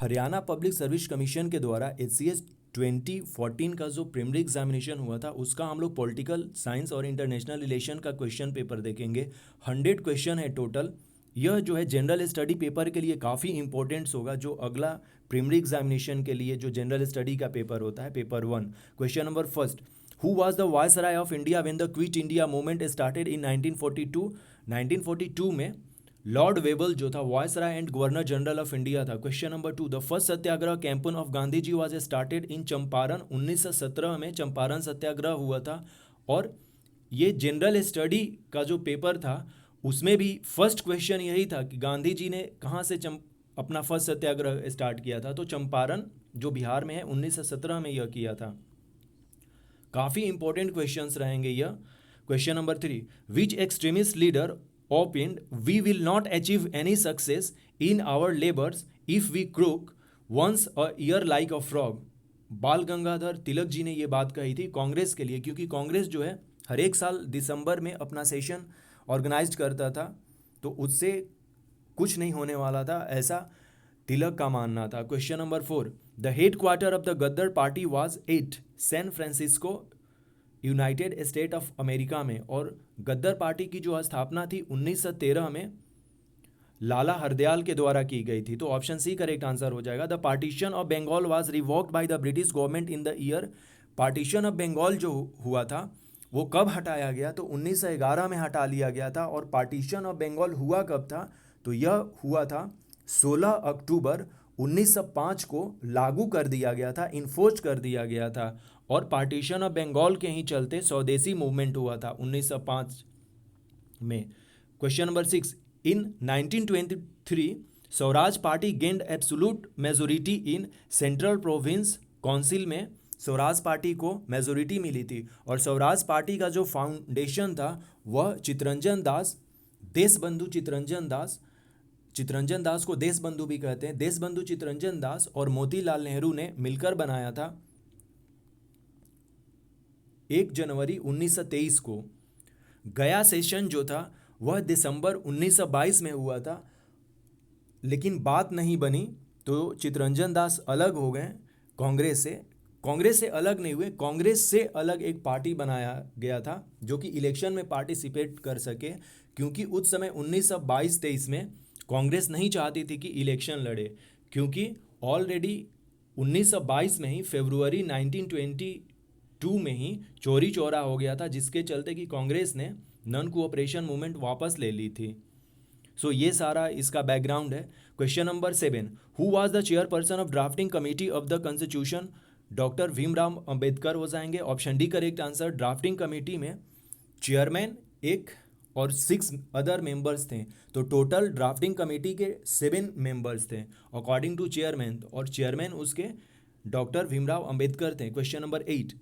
Haryana public service commission के द्वारा HCS 2014 का जो प्रीलिमिनरी एग्जामिनेशन हुआ था उसका हम लोग पॉलिटिकल साइंस और इंटरनेशनल रिलेशन का क्वेश्चन पेपर देखेंगे। 100 क्वेश्चन है टोटल। यह जो है जनरल स्टडी पेपर के लिए काफ़ी इंपॉर्टेंट्स होगा। जो अगला प्रीलिमिनरी एग्जामिनेशन के लिए जो जनरल स्टडी का पेपर होता है, paper 1। Question number first, who was the viceroy of India when the quit India movement started in 1942? 1942 में लॉर्ड वेबल जो था viceroy and governor general of India था। Question number 2, the first satyagraha campaign of Gandhi ji was started in Champaran. 1917 में चंपारण सत्याग्रह हुआ था। और ये general study का जो पेपर था उसमें भी फर्स्ट क्वेश्चन यही था कि गांधी जी ने कहाँ से अपना फर्स्ट सत्याग्रह स्टार्ट किया था। तो चंपारण जो बिहार में है 1917 में यह किया था। काफ़ी इंपॉर्टेंट क्वेश्चंस रहेंगे यह। Question number 3, which extremist leader opined we will not achieve any success in our labours if we croak once a year like a frog? Bal Gangadhar Tilak ji ने ये बात कही थी कांग्रेस के लिए, क्योंकि कांग्रेस जो है हर एक साल दिसंबर में अपना सेशन ऑर्गेनाइज करता था, तो उससे कुछ नहीं होने वाला था, ऐसा तिलक का मानना था। Question number 4, the headquarter of the Ghadar party was at San Francisco, United State of America में। और गद्दर पार्टी की जो स्थापना थी 1913 में लाला हरदयाल के द्वारा की गई थी। तो ऑप्शन सी करेक्ट आंसर हो जाएगा। The partition of Bengal was revoked by the British government in the year? Partition of Bengal जो हुआ था वो कब हटाया गया? तो 1911 में हटा लिया गया था। और पार्टीशन ऑफ बंगाल हुआ कब था? तो यह हुआ था 16 अक्टूबर 1905 को लागू कर दिया गया था, इन्फोर्स कर दिया गया था। और पार्टीशन ऑफ बंगाल के ही चलते स्वदेशी मूवमेंट हुआ था 1905 में। Question number 6, in 1923 Swaraj party gained absolute majority in central province council में स्वराज पार्टी को मेजोरिटी मिली थी। और स्वराज पार्टी का जो फाउंडेशन था वह चितरंजन दास, देशबंधु चितरंजन दास को देशबंधु भी कहते हैं, देशबंधु चितरंजन दास और मोतीलाल नेहरू ने मिलकर बनाया था 1 जनवरी 1923 को। गया सेशन जो था वह दिसंबर 1922 में हुआ था, लेकिन बात नहीं बनी, तो चितरंजन दास अलग हो गए कांग्रेस से। कांग्रेस से अलग नहीं हुए, कांग्रेस से अलग एक पार्टी बनाया गया था जो कि इलेक्शन में पार्टिसिपेट कर सके, क्योंकि उस समय 1922-23 में कांग्रेस नहीं चाहती थी कि इलेक्शन लड़े, क्योंकि ऑलरेडी 1922 में ही फरवरी 1922 में ही चोरी चोरा हो गया था, जिसके चलते कि कांग्रेस ने नॉन कोऑपरेशन मूवमेंट वापस ले ली थी। सो ये सारा इसका बैकग्राउंड है। Question number 7, who was the chairperson of drafting committee of the constitution? Doctor Bhimrao Ambedkar हो जाएंगे। Option D correct answer. Drafting committee में चेयरमैन एक और 6 अदर मेंबर्स थे, तो टोटल ड्राफ्टिंग कमेटी के 7 मेंबर्स थे अकॉर्डिंग टू चेयरमैन, और चेयरमैन उसके डॉक्टर भीमराव अंबेडकर थे। Question number 8,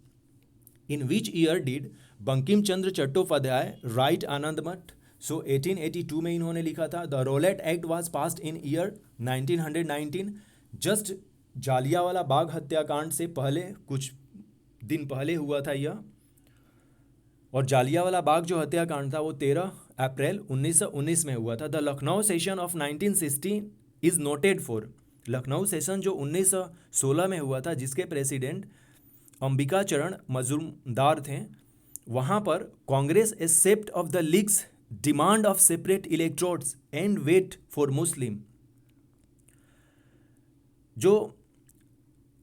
in which year did Bankim Chandra Chattopadhyay write Anand Math? So 1882 में इन्होंने लिखा था। The Rowlatt act was passed in year 1919, just Jallianwala Bagh हत्याकांड से पहले कुछ दिन पहले हुआ था यह। और जालियावाला बाग जो हत्याकांड था वो 13 अप्रैल 1919 में हुआ था। The Lucknow session of 1916 is noted for? Lucknow session जो 1916 में हुआ था, जिसके प्रेसिडेंट अंबिका चरण मजूमदार थे, वहाँ पर Congress accept of the league's demand of separate electrodes and weight for Muslim. जो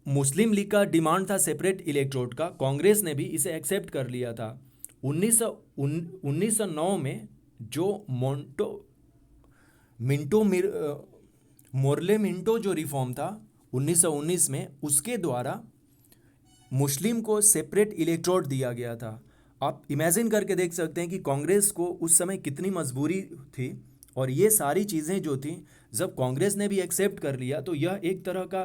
मुस्लिम लीग का डिमांड था सेपरेट इलेक्ट्रोड का, कांग्रेस ने भी इसे एक्सेप्ट कर लिया था। 1909 में जो मोर्ले मिंटो जो रिफॉर्म था 1919 में, उसके द्वारा मुस्लिम को सेपरेट इलेक्ट्रोड दिया गया था। आप इमेजिन करके देख सकते हैं कि कांग्रेस को उस समय कितनी मजबूरी थी, और ये सारी चीज़ें जो थी जब कांग्रेस ने भी एक्सेप्ट कर लिया, तो यह एक तरह का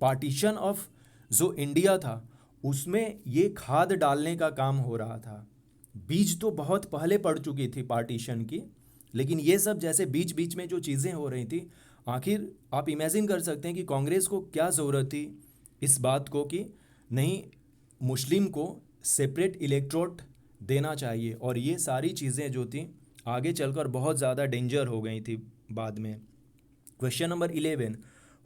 पार्टीशन ऑफ जो इंडिया था उसमें ये खाद डालने का काम हो रहा था। बीज तो बहुत पहले पड़ चुकी थी पार्टीशन की, लेकिन ये सब जैसे बीच बीच में जो चीज़ें हो रही थी, आखिर आप इमेजिन कर सकते हैं कि कांग्रेस को क्या ज़रूरत थी इस बात को कि नहीं, मुस्लिम को सेपरेट इलेक्ट्रोड देना चाहिए। और ये सारी चीज़ें जो थी आगे चलकर बहुत ज़्यादा डेंजर हो गई थी बाद में। Question number 11,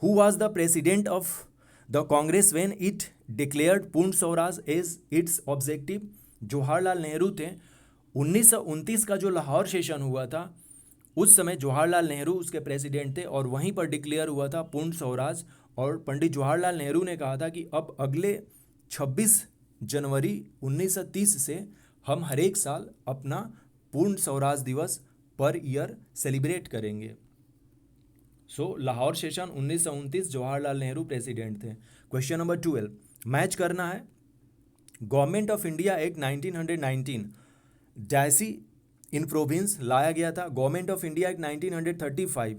who was the president of the Congress when it declared Purna Swaraj as its objective? Jawaharlal Nehru थे। 1929 का जो लाहौर सेशन हुआ था उस समय जवाहरलाल नेहरू उसके प्रेसिडेंट थे और वहीं पर डिक्लेयर हुआ था पूर्ण स्वराज। और पंडित जवाहरलाल नेहरू ने कहा था कि अब अगले 26 जनवरी 1930 से हम हर एक साल अपना पूर्ण स्वराज दिवस पर ईयर सेलिब्रेट करेंगे। सो लाहौर सेशन 1929, जवाहरलाल नेहरू प्रेसिडेंट थे। क्वेश्चन नंबर 12 मैच करना है। Government of India act 1919 Dicey in province लाया गया था। Government of India act 1935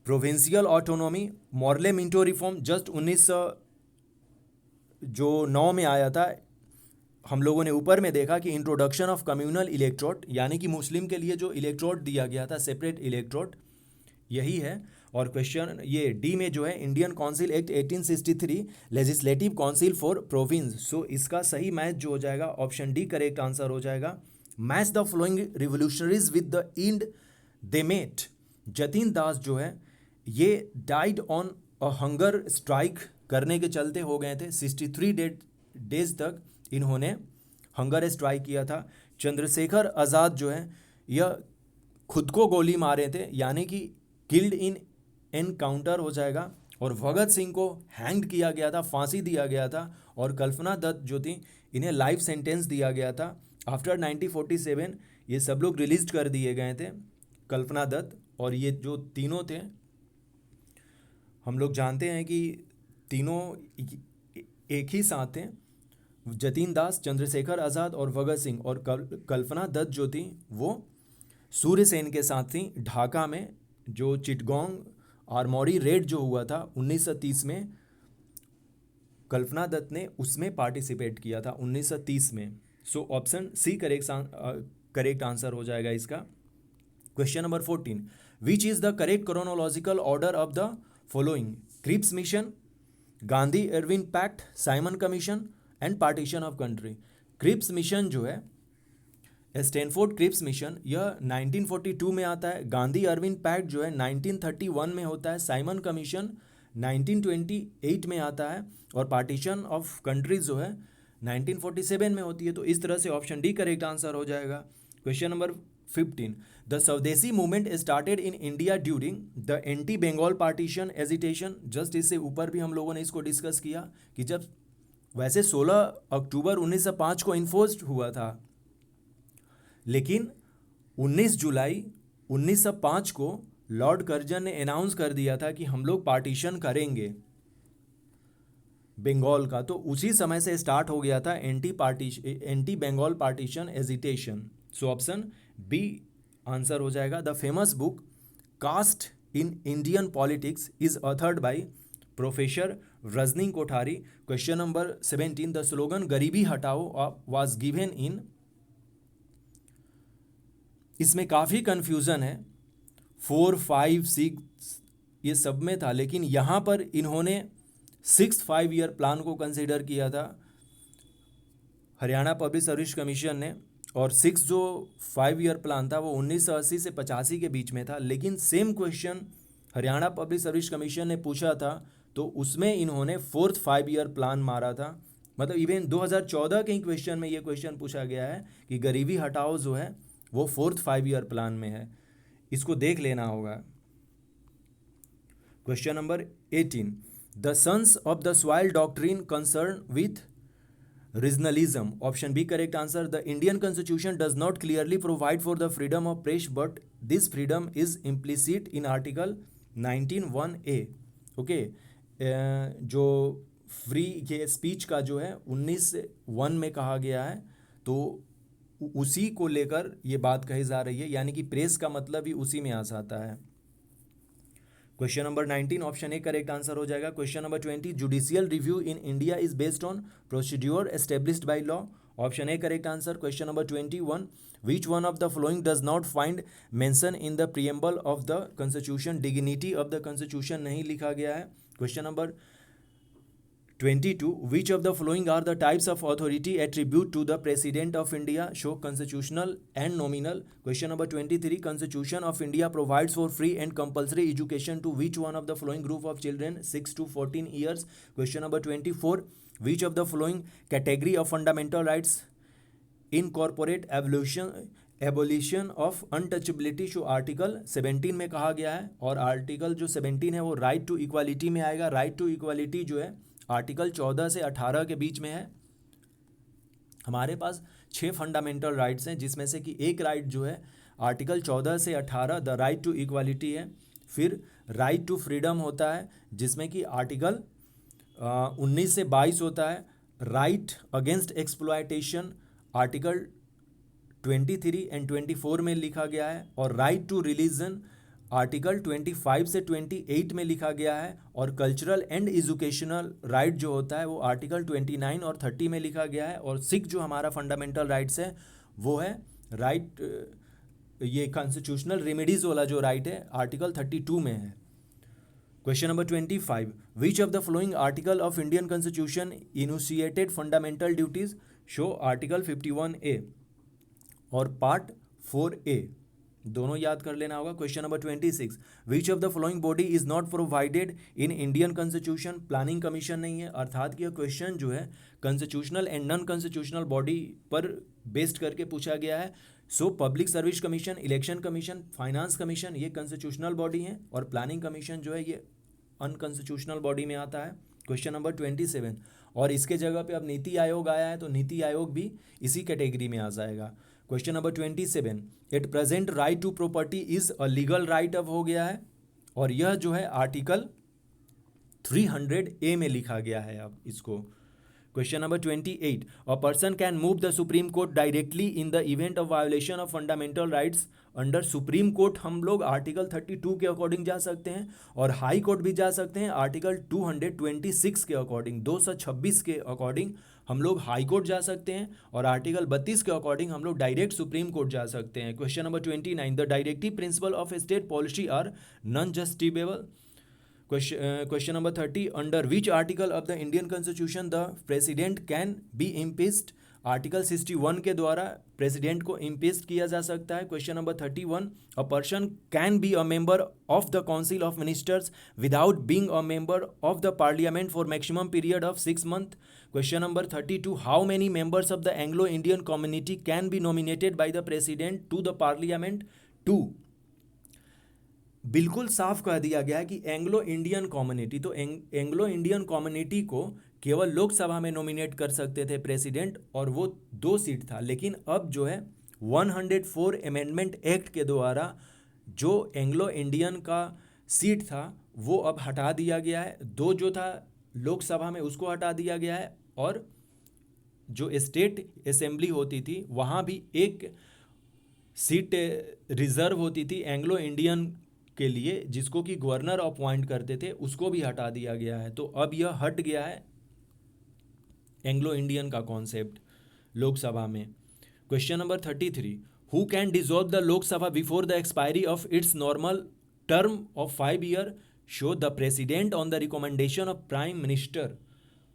provincial autonomy. Morley Minto reform just 1909 में आया था। हम लोगों ने ऊपर में देखा कि इंट्रोडक्शन ऑफ कम्युनल इलेक्ट्रोड, यानी कि मुस्लिम के लिए जो इलेक्ट्रोड दिया गया था, सेपरेट इलेक्ट्रोड, यही है। और क्वेश्चन ये डी में जो है Indian council act 1863 legislative council for province. So इसका सही मैच जो हो जाएगा ऑप्शन डी करेक्ट आंसर हो जाएगा। Match the following revolutionaries with the end they met. Jatin Das जो है ये died on a hunger strike करने के चलते हो गए थे। 63 डेज तक इन्होंने हंगर स्ट्राइक किया था। चंद्रशेखर आज़ाद जो है यह खुद को गोली मारे थे, यानी कि किल्ड इन एनकाउंटर हो जाएगा। और भगत सिंह को हैंग्ड किया गया था, फांसी दिया गया था। और कल्पना दत्त जो थी इन्हें लाइफ सेंटेंस दिया गया था। आफ्टर 1947 ये सब लोग रिलीज कर दिए गए थे, कल्पना दत्त और ये जो तीनों थे। हम लोग जानते हैं कि तीनों एक ही साथ थे, जतीन दास, चंद्रशेखर आज़ाद और भगत सिंह। और कल्पना दत्त जो थी वो सूर्य सेन के साथ थी। ढाका में जो चिटगोंग आर्मोरी रेड जो हुआ था 1930 में, कल्पना दत्त ने उसमें पार्टिसिपेट किया था 1930 में। So option C correct answer हो जाएगा इसका। Question number 14 which is the correct chronological order of the following? Cripps mission, Gandhi Irwin pact, Simon commission and partition of country. Cripps mission जो है, स्टैनफोर्ड क्रिप्स मिशन, यह 1942 में आता है। Gandhi Irwin pact जो है 1931 में होता है। साइमन कमीशन 1928 में आता है। और पार्टीशन ऑफ कंट्रीज जो है 1947 में होती है। तो इस तरह से ऑप्शन डी करेक्ट आंसर हो जाएगा। Question number 15 the swadeshi movement started in India during the anti Bengal partition agitation. Just इससे ऊपर भी हम लोगों ने इसको डिस्कस किया कि जब वैसे 16 अक्टूबर 1905 को इन्फोर्स्ड हुआ था, लेकिन 19 जुलाई 1905 को लॉर्ड कर्जन ने अनाउंस कर दिया था कि हम लोग पार्टीशन करेंगे बंगाल का। तो उसी समय से स्टार्ट हो गया था anti Bengal partition agitation. So option B answer हो जाएगा। The famous book caste in Indian politics is authored by professor Rajni Kothari. Question number 17 the slogan garibi hatao was given in. इसमें काफ़ी कन्फ्यूज़न है, 4, 5, 6 ये सब में था, लेकिन यहाँ पर इन्होंने 6 5 ईयर प्लान को कंसिडर किया था हरियाणा पब्लिक सर्विस कमीशन ने। और 6 जो 5 ईयर प्लान था वो 1980 से 85 के बीच में था। लेकिन same question Haryana public service commission ने पूछा था तो उसमें इन्होंने 4th 5 ईयर प्लान मारा था। मतलब इवन 2014 के ही क्वेश्चन में ये क्वेश्चन पूछा गया है कि गरीबी हटाओ जो है वो 4th 5 ईयर प्लान में है। इसको देख लेना होगा। Question number 18 the sons of the soil doctrine concern with regionalism. Option B correct answer. The Indian constitution does not clearly provide for the freedom of press but this freedom is implicit in article 19(1)(a). Okay, जो free के speech का जो है 19(1) में कहा गया है, तो उसी को लेकर ये बात कही जा रही है, यानी कि प्रेस का मतलब ही उसी में आ जाता है। Question number 19 option A correct answer हो जाएगा। Question number 20 judicial review in India is based on procedure established by law. Option A correct answer. Question number 21 which one of the following does not find mention in the preamble of the constitution. Dignity of the constitution नहीं लिखा गया है। Question number 22. Which of the following are the types of authority attribute to the President of India? Show constitutional and nominal. Question number 23. Constitution of India provides for free and compulsory education to which one of the following group of children 6 to 14 years? Question number 24. Which of the following category of fundamental rights incorporate abolition of untouchability? जो article 17 में कहा गया है, और article जो 17 है वो right to equality में आएगा. राइट टू इक्वालिटी जो है आर्टिकल 14 से 18 के बीच में है. हमारे पास 6 फंडामेंटल राइट्स हैं, जिसमें से कि एक राइट जो है आर्टिकल 14 से 18 द राइट टू इक्वालिटी है. फिर राइट टू फ्रीडम होता है, जिसमें कि आर्टिकल 19 से 22 होता है. Right against exploitation article 23 and 24 में लिखा गया है. और राइट टू रिलीजन आर्टिकल 25 से 28 में लिखा गया है. और कल्चरल एंड एजुकेशनल राइट जो होता है वो आर्टिकल 29 और 30 में लिखा गया है. और सिख जो हमारा फंडामेंटल राइट्स है वो है राइट, ये कॉन्स्टिट्यूशनल रेमेडीज वाला जो राइट है आर्टिकल 32 में है. Question number 25. Which of the following article of Indian constitution initiated fundamental duties? Show article 51A और पार्ट 4A, दोनों याद कर लेना होगा. Question number 26. Which of the following body is not provided in Indian constitution? Planning commission नहीं है. अर्थात कि यह क्वेश्चन जो है constitutional and non constitutional body पर बेस्ड करके पूछा गया है. So public service commission, election commission, finance commission ये कॉन्स्टिट्यूशनल बॉडी हैं, और प्लानिंग कमीशन जो है ये अनकॉन्स्टिट्यूशनल बॉडी में आता है. Question number 27. और इसके जगह पे अब नीति आयोग आया है, तो नीति आयोग भी इसी कैटेगरी में आ जाएगा. Question number 27. At present right to property is a legal right अब हो गया है, और यह जो है आर्टिकल 300A में लिखा गया है अब इसको. Question number 28. A person can move the supreme court directly in the event of violation of fundamental rights. Under supreme court हम लोग आर्टिकल 32 के अकॉर्डिंग जा सकते हैं, और हाई कोर्ट भी जा सकते हैं आर्टिकल 226 के अकॉर्डिंग, 226 के अकॉर्डिंग हम लोग हाई कोर्ट जा सकते हैं, और आर्टिकल 32 के अकॉर्डिंग हम लोग डायरेक्ट सुप्रीम कोर्ट जा सकते हैं. Question number 29. The directive principle of state policy are non justifiable. Question number 30. Under which article of the Indian Constitution the president can be impeached? Article 61 के द्वारा president को impeach किया जा सकता है. Question number 31. A person can be a member of the council of ministers without being a member of the parliament for maximum period of 6 months. Question number 32. How many members of the Anglo Indian community can be nominated by the president to the parliament? 2. बिल्कुल साफ कह दिया गया है कि Anglo Indian community, तो Anglo Indian community को केवल लोकसभा में नॉमिनेट कर सकते थे प्रेसिडेंट, और वो 2 सीट था. लेकिन अब जो है 104 अमेंडमेंट एक्ट के द्वारा जो एंग्लो इंडियन का सीट था वो अब हटा दिया गया है. 2 जो था लोकसभा में उसको हटा दिया गया है, और जो स्टेट असेंबली होती थी वहाँ भी एक सीट रिजर्व होती थी एंग्लो इंडियन के लिए, जिसको कि गवर्नर अपॉइंट करते थे, उसको भी हटा दिया गया है. तो अब यह हट गया है एंग्लो इंडियन का कॉन्सेप्ट लोकसभा में. Question number 33. Who can dissolve the Lok Sabha before the expiry of its normal term of 5 years? Show the president on the recommendation of prime minister.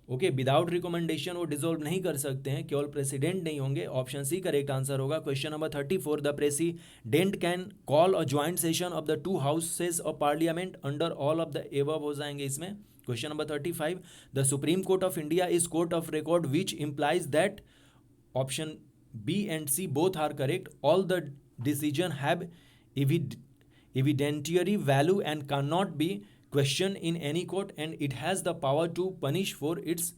Okay, without recommendation वो डिसॉल्व नहीं कर सकते हैं, केवल president नहीं होंगे. ऑप्शन सी करेक्ट आंसर होगा. Question number 34. The president can call a joint session of the 2 houses of parliament under all of the above हो जाएंगे इसमें. Question number 35. The supreme court of India is court of record which implies that. Option B and C both are correct. All the decision have evidentiary value and cannot be questioned in any court, and it has the power to punish for its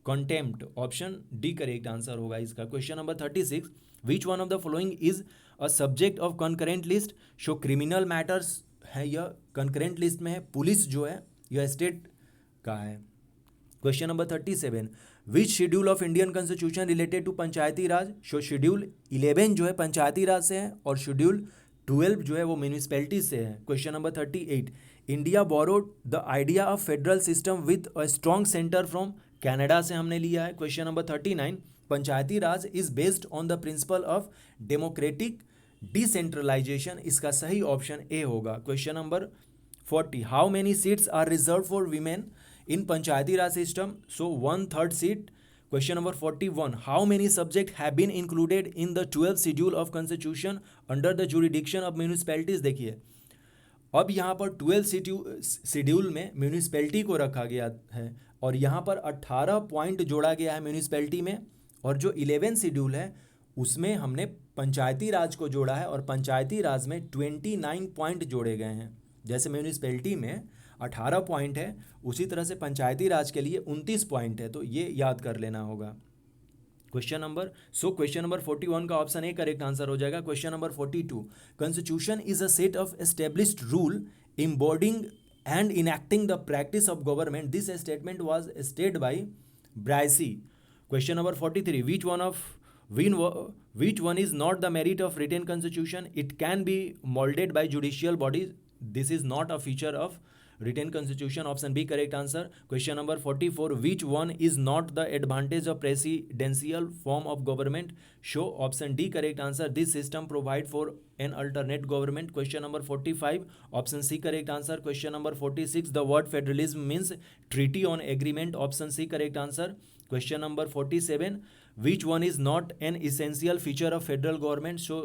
contempt. Option D correct answer होगा इसका. Question number 36. Which one of the following is a subject of concurrent list? Show criminal matters है, यह concurrent list में है. Police जो है यह state का है. Question number 37. Which schedule of Indian constitution related to panchayati raj? So schedule 11 जो है पंचायती राज से है, और शेड्यूल 12 जो है वो म्यूनिसिपैलिटी से है. Question number 38. India borrowed the idea of federal system with a strong centre from? Canada से हमने लिया है. Question number 39. Panchayati Raj is based on the principle of democratic decentralisation. इसका सही ऑप्शन ए होगा. Question number 40. How many seats are reserve for women in Panchayati Raj system, so 1/3 seat. Question number 41. How many subjects have been included in the 12th schedule of constitution under the jurisdiction of municipalities? देखिए अब यहाँ पर 12 schedule में municipality को रखा गया है और यहाँ पर 18 पॉइंट जोड़ा गया है म्यूनिसपैलिटी में, और जो 11 शेड्यूल है उसमें हमने पंचायती राज को जोड़ा है और पंचायती राज में 29 पॉइंट जोड़े गए हैं। जैसे म्यूनिसपैलिटी में 18 पॉइंट है, उसी तरह से पंचायती राज के लिए 29 पॉइंट है, तो ये याद कर लेना होगा। क्वेश्चन नंबर 41 का ऑप्शन ए करेक्ट आंसर हो जाएगा। Question number 42, constitution is a set of established rule embodying and enacting the practice of government. This statement was stated by Bryce. Question number 43, which one is not the merit of written constitution? It can be molded by judicial bodies. This is not a feature of written constitution. Option B correct answer. Question number 44, which one is not the advantage of presidential form of government? Show option D correct answer. This system provide for an alternate government. Question number 45, option C correct answer. Question number 46, the word federalism means treaty on agreement. Option C correct answer. Question number 47, which one is not an essential feature of federal government? So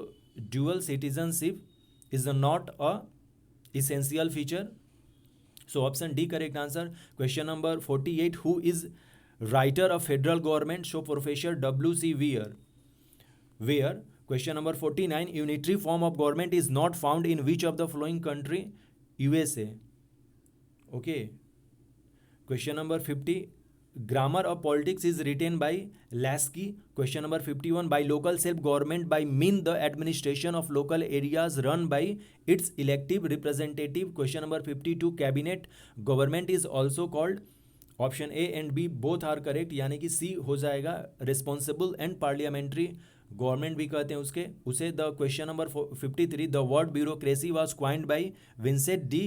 dual citizenship is not a essential feature. So option D correct answer. Question number 48, who is writer of federal government? So Professor W.C. Where. Question number 49, unitary form of government is not found in which of the following country? USA. Okay. Question number 50, grammar of politics is written by Lasky. Question number 51, by local self-government by mean the administration of local areas run by its elective representative. Question number 52, cabinet government is also called. Option A and B both are correct, यानी कि C हो जाएगा, responsible and parliamentary government भी कहते हैं उसे। The question number 53, the word bureaucracy was coined by Vincent de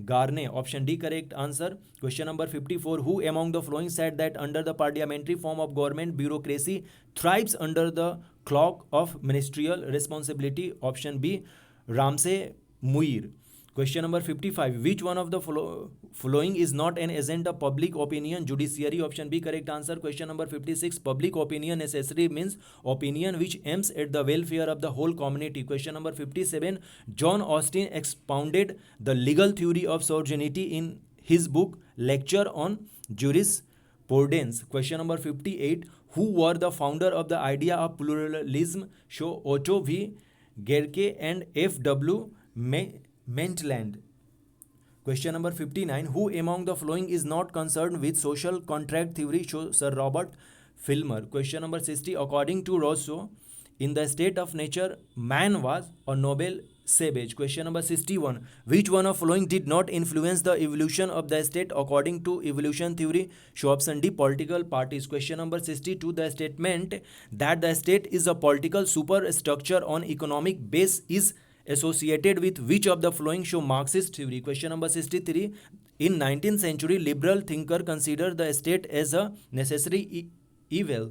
Gournay. Option D correct answer. Question number 54, who among the following said that under the parliamentary form of government bureaucracy thrives under the cloak of ministerial responsibility? Option B Ramsay Muir. Question number 55, which one of the following is not an agent of public opinion? Judiciary. Option B correct answer. Question number 56, public opinion necessary means opinion which aims at the welfare of the whole community. Question number 57, John Austin expounded the legal theory of sovereignty in his book Lecture on Jurisprudence. Question number 58, who were the founder of the idea of pluralism? Show Otto V. Gerke and F.W. Maitland. Question number 59, who among the following is not concerned with social contract theory? Show Sir Robert Filmer. Question number 60, according to Rousseau, in the state of nature, man was a noble savage. Question number 61, which one of following did not influence the evolution of the state according to evolution theory? Show option D, political parties. Question number 62, the statement that the state is a political superstructure on economic base is associated with which of the following? Show Marxist theory. Question number 63, in 19th century liberal thinker considered the state as a necessary evil.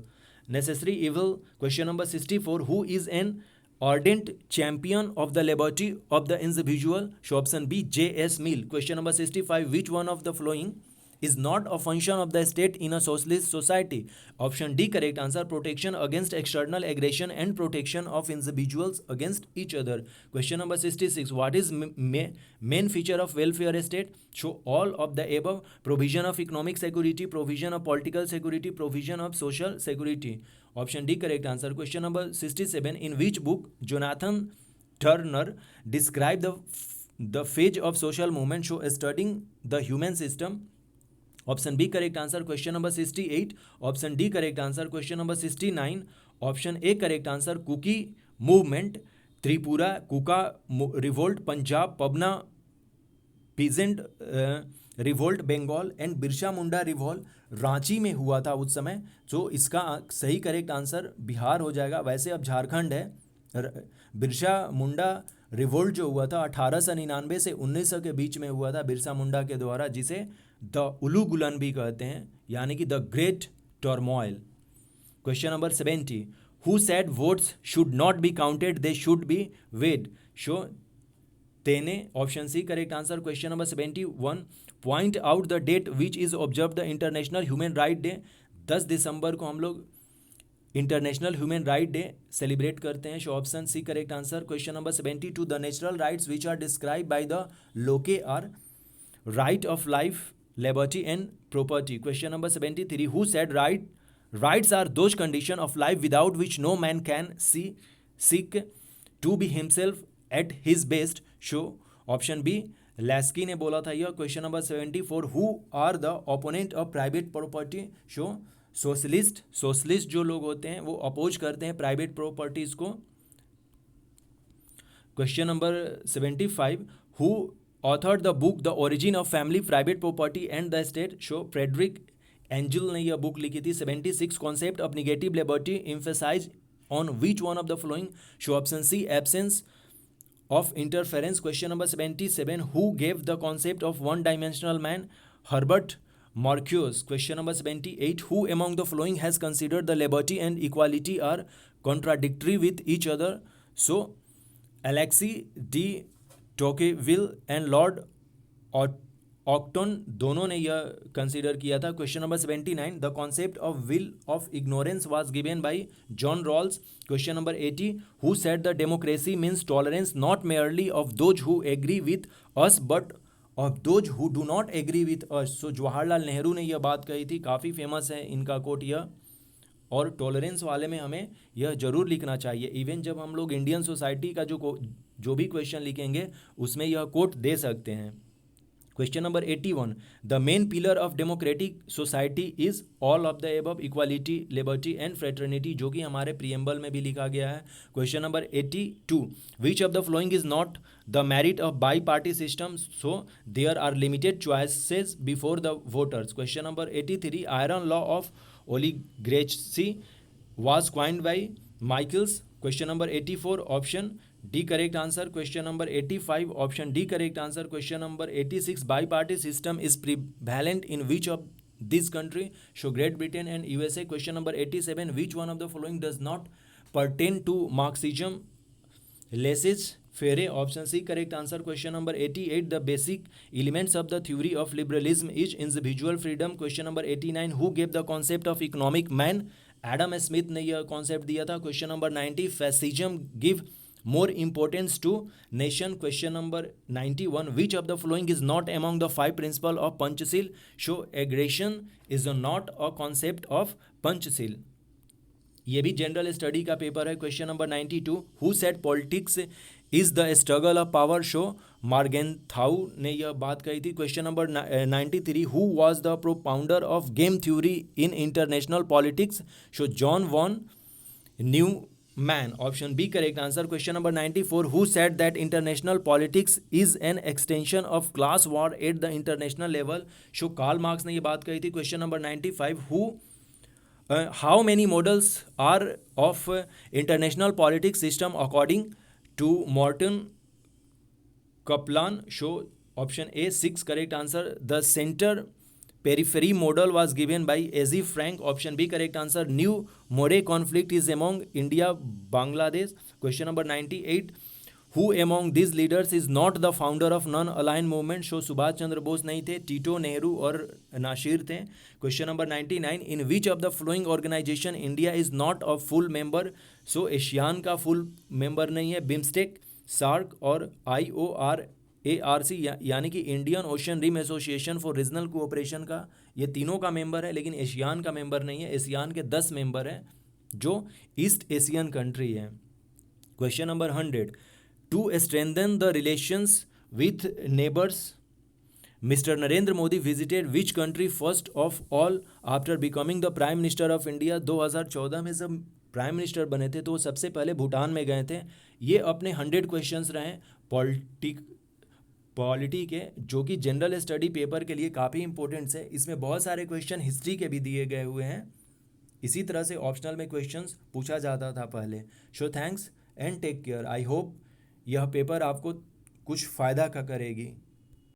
Question number 64, who is an ardent champion of the liberty of the individual? Show option B, J.S. Mill. Question number 65, which one of the following is not a function of the state in a socialist society? Option D correct answer, protection against external aggression and protection of individuals against each other. Question number 66, what is main feature of welfare state? Show all of the above: provision of economic security, provision of political security, provision of social security. Option D correct answer. Question number 67, in which book Jonathan Turner described the phase of social movement? Show studying the human system. Option B correct answer. Question number 68, option D correct answer. Question number 69, option A correct answer, Kuki movement, Tripura Kuka revolt, Punjab Pabna peasant revolt, Bengal and Birsa Munda revolt Ranchi में हुआ था उस समय। तो इसका सही correct answer Bihar हो जाएगा। वैसे अब झारखंड है। बिरसा मुंडा रिवोल्ट जो हुआ था 1899 से 1900 के बीच में हुआ था बिरसा मुंडा के द्वारा, जिसे द उलूगुलन भी कहते हैं, यानी कि the great turmoil. Question number 70, who said votes should not be counted, they should be weighed? So तेने। Option C correct answer. Question number 71, point out the date which is observe the international human right day. 10 दिसंबर को हम लोग international human right day celebrate करते हैं। So option C correct answer. Question number 72, the natural rights which are describe by the लोके are right of life, liberty and property. Question number 73, who said rights are those conditions of life without which no man can seek to be himself at his best? Show option B Lasky ने बोला था यह। Question number 74, who are the opponent of private property? Show socialist जो लोग होते हैं वो oppose करते हैं प्राइवेट प्रॉपर्टीज को। Question number 75, who authored the book The Origin of Family, Private Property and the State? So Frederick Engel ने यह बुक लिखी थी। 76, concept of negative liberty emphasize on which one of the following? So option C absence of interference. Question number 77, who gave the concept of one dimensional man? Herbert Marcuse. Question number 78, who among the following has considered the liberty and equality are contradictory with each other? So Alexis de Tocqueville and lord Acton दोनों ने यह consider किया था। Question number 79, the concept of veil of ignorance was given by John Rawls. Question number 80, who said the democracy means tolerance not merely of those who agree with us but of those who do not agree with us. So Jawaharlal Nehru ने यह बात कही थी, काफ़ी famous है इनका coat यह। और टॉलरेंस वाले में हमें यह जरूर लिखना चाहिए। इवन जब हम लोग इंडियन सोसाइटी का जो भी क्वेश्चन लिखेंगे उसमें यह कोट दे सकते हैं। Question number 81, the main pillar of democratic society is all of the above, equality, liberty and fraternity, जो कि हमारे प्रीएम्बल में भी लिखा गया है। Question number 82, which of the following is not the merit of bi party system? So there are limited choices before the voters. Question number 83, iron law of oligarchy was coined by Michaels. Question number 84, option D correct answer. Question number 85, option D correct answer. Question number 86, biparty system is prevalent in which of this country? So Great Britain and USA. Question number 87, which one of the following does not pertain to Marxism? Laissez-faire. Option C correct answer. Question number 88, the basic elements of the theory of liberalism is individual freedom. Question number 89, who gave the concept of economic man? Adam Smith ने यह concept दिया था। Question number 90, fascism give more importance to nation. Question number 91, which of the following is not among the 5 principle of Panchsheel? So aggression is not a concept of Panchsheel. ये भी general study का paper है। Question number 92, who said politics is the struggle of power? So Morgenthau ने यह बात कही थी। Question number 93, who was the propounder of game theory in international politics? So John von Neumann. Option B correct answer. Question number 94, who said that international politics is an extension of class war at the international level? So Karl Marx ने यह बात कही थी। Question number 95, how many models are of international politics system according to Morton Kaplan? Show option A 6 correct answer. The center periphery model was given by A.Z. Frank. Option B correct answer. New Morey conflict is among India, Bangladesh. Question number 98, who among these leaders is not the founder of non-aligned movement? So Subhash Chandra Bose नहीं थे, Tito, Nehru और Nasser थे। Question number 99, in which of the following organisation India is not a full member? So ASEAN का full member नहीं है, BIMSTEC, SAARC और IORARC यानी कि Indian Ocean rim association for regional cooperation का ये तीनों का मेंबर है, लेकिन एशियान का मेंबर नहीं है। एशियान के 10 मेंबर हैं जो ईस्ट एशियन कंट्री हैं। Question number 100, to strengthen the relations with neighbors, Mr. Narendra Modi visited which country first of all after becoming the Prime Minister of India? 2014 में जब prime minister बने थे तो सबसे पहले भूटान में गए थे। ये अपने 100 क्वेश्चंस रहे पॉलिटी के, जो कि जनरल स्टडी पेपर के लिए काफ़ी इंपॉर्टेंट्स है। इसमें बहुत सारे क्वेश्चन हिस्ट्री के भी दिए गए हुए हैं। इसी तरह से ऑप्शनल में क्वेश्चंस पूछा जाता था पहले। So thanks and take care. I hope यह पेपर आपको कुछ फ़ायदा का करेगी।